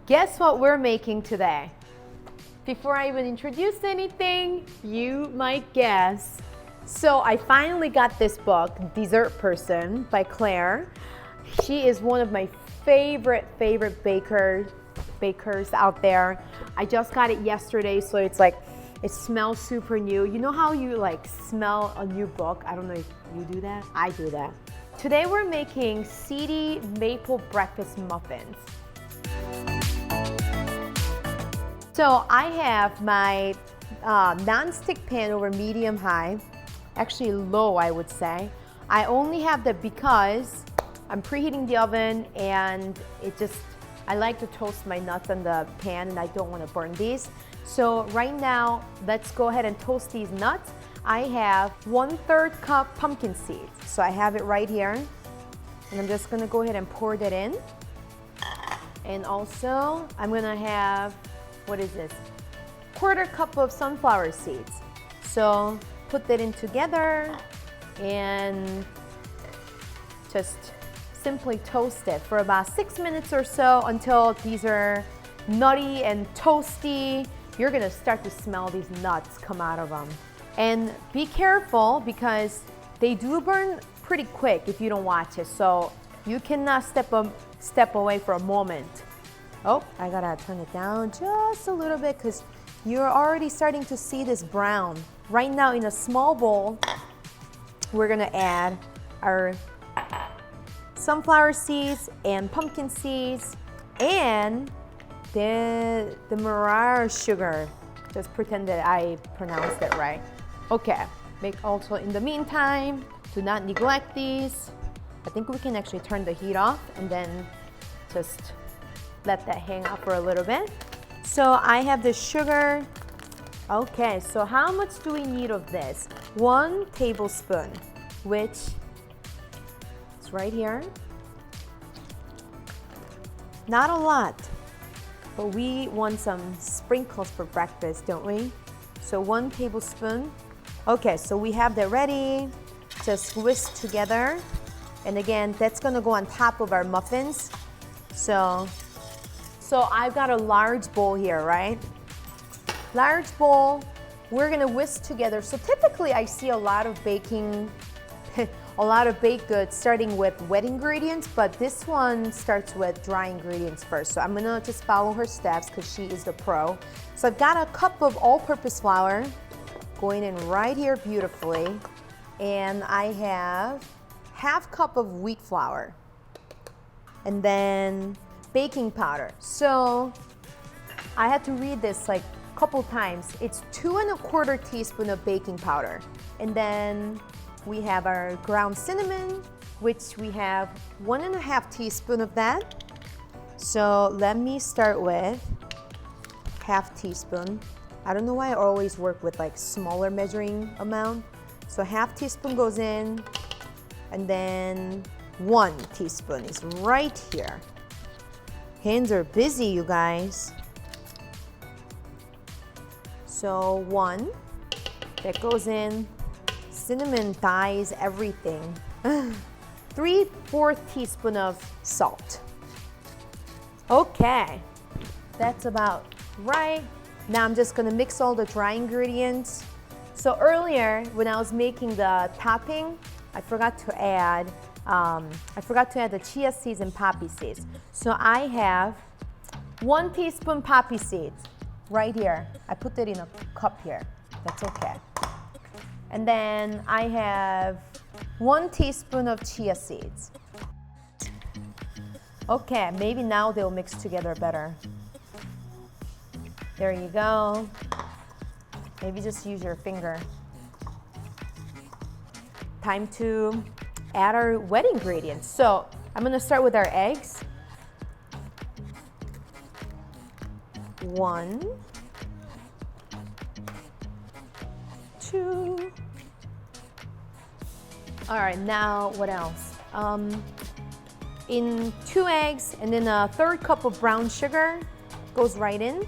Guess what we're making today? Before I even introduce anything, you might guess. So I finally got this book, Dessert Person by Claire. She is one of my favorite bakers out there. I just got it yesterday, so it's like, it smells super new. You know how you like smell a new book? I don't know if you do that. I do that. Today we're making Seedy maple breakfast muffins. So I have my non-stick pan over medium-high, actually low I would say. I only have that because I'm preheating the oven and I like to toast my nuts on the pan and I don't want to burn these. So right now, let's go ahead and toast these nuts. I have 1/3 cup pumpkin seeds. So I have it right here. And I'm just gonna go ahead and pour that in. And also, I'm gonna have, what is this? 1/4 cup of sunflower seeds. So put that in together and just simply toast it for about 6 minutes or so until these are nutty and toasty. You're gonna start to smell these nuts come out of them. And be careful because they do burn pretty quick if you don't watch it. So you cannot step away for a moment. Oh, I gotta turn it down just a little bit because you're already starting to see this brown. Right now in a small bowl, we're gonna add our sunflower seeds and pumpkin seeds and the demerara sugar. Just pretend that I pronounced it right. Okay, make also in the meantime, do not neglect these. I think we can actually turn the heat off and then just let that hang out for a little bit. So I have the sugar. Okay, so how much do we need of this? 1 tablespoon, which is right here. Not a lot, but we want some sprinkles for breakfast, don't we? So 1 tablespoon. Okay, so we have that ready. Just whisk together. And again, that's gonna go on top of our muffins. So I've got a large bowl here, right? Large bowl, we're gonna whisk together. So typically I see a lot of baking, a lot of baked goods starting with wet ingredients, but this one starts with dry ingredients first. So I'm gonna just follow her steps because she is the pro. So I've got a cup of all-purpose flour going in right here beautifully. And I have 1/2 cup of wheat flour. And then baking powder. So I had to read this like a couple times. It's 2 1/4 teaspoon of baking powder. And then we have our ground cinnamon, which we have 1 1/2 teaspoon of that. So let me start with 1/2 teaspoon. I don't know why I always work with like smaller measuring amount. So 1/2 teaspoon goes in, and then 1 teaspoon is right here. Hands are busy, you guys. So 1, that goes in. Cinnamon dyes everything. 3/4 teaspoon of salt. Okay, that's about right. Now I'm just gonna mix all the dry ingredients. So earlier, when I was making the topping, I forgot to add the chia seeds and poppy seeds. So I have 1 teaspoon poppy seeds right here. I put that in a cup here. That's okay. And then I have 1 teaspoon of chia seeds. Okay, maybe now they'll mix together better. There you go. Maybe just use your finger. Time to add our wet ingredients. So I'm gonna start with our eggs. 1, 2. All right, now what else? In 2 eggs and then a 1/3 cup of brown sugar goes right in.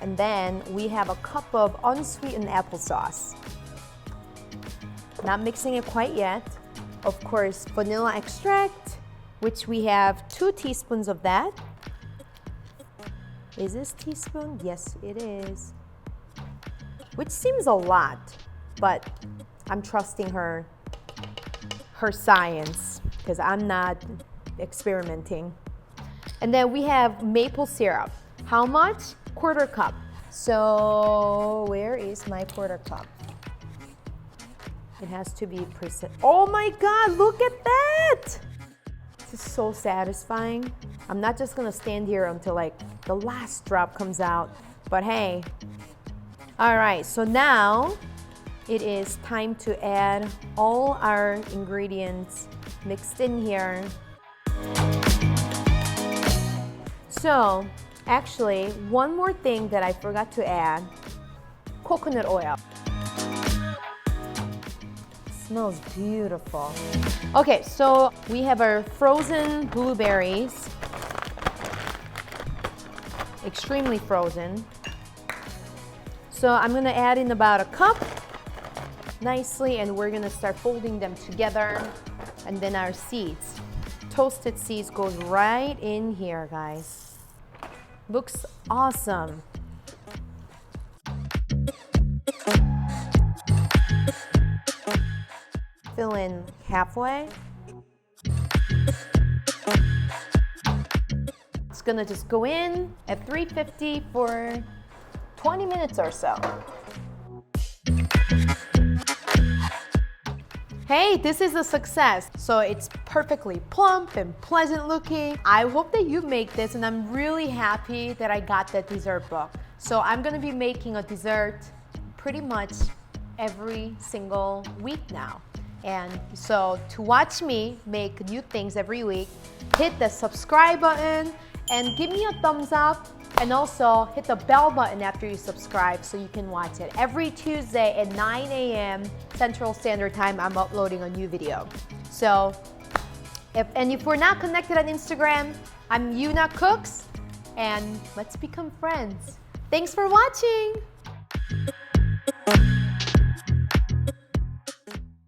And then we have a cup of unsweetened applesauce. Not mixing it quite yet. Of course, vanilla extract, which we have 2 teaspoons of that. Is this teaspoon? Yes, it is. Which seems a lot, but I'm trusting her science because I'm not experimenting. And then we have maple syrup. How much? 1/4 cup. So where is my 1/4 cup? It has to be precise. Oh my God, look at that! This is so satisfying. I'm not just gonna stand here until like the last drop comes out, but hey. All right, so now it is time to add all our ingredients mixed in here. So, actually, one more thing that I forgot to add, coconut oil. Smells beautiful. Okay, so we have our frozen blueberries, extremely frozen. So I'm gonna add in about a cup nicely, and we're gonna start folding them together. And then our seeds. Toasted seeds goes right in here, guys. Looks awesome. Fill in halfway. It's gonna just go in at 350 for 20 minutes or so. Hey, this is a success. So it's perfectly plump and pleasant looking. I hope that you make this, and I'm really happy that I got that dessert book. So I'm gonna be making a dessert pretty much every single week now. And so to watch me make new things every week, hit the subscribe button and give me a thumbs up, and also hit the bell button after you subscribe so you can watch it. Every Tuesday at 9 a.m. Central Standard Time, I'm uploading a new video. So, if we're not connected on Instagram, I'm Yuna Cooks, and let's become friends. Thanks for watching.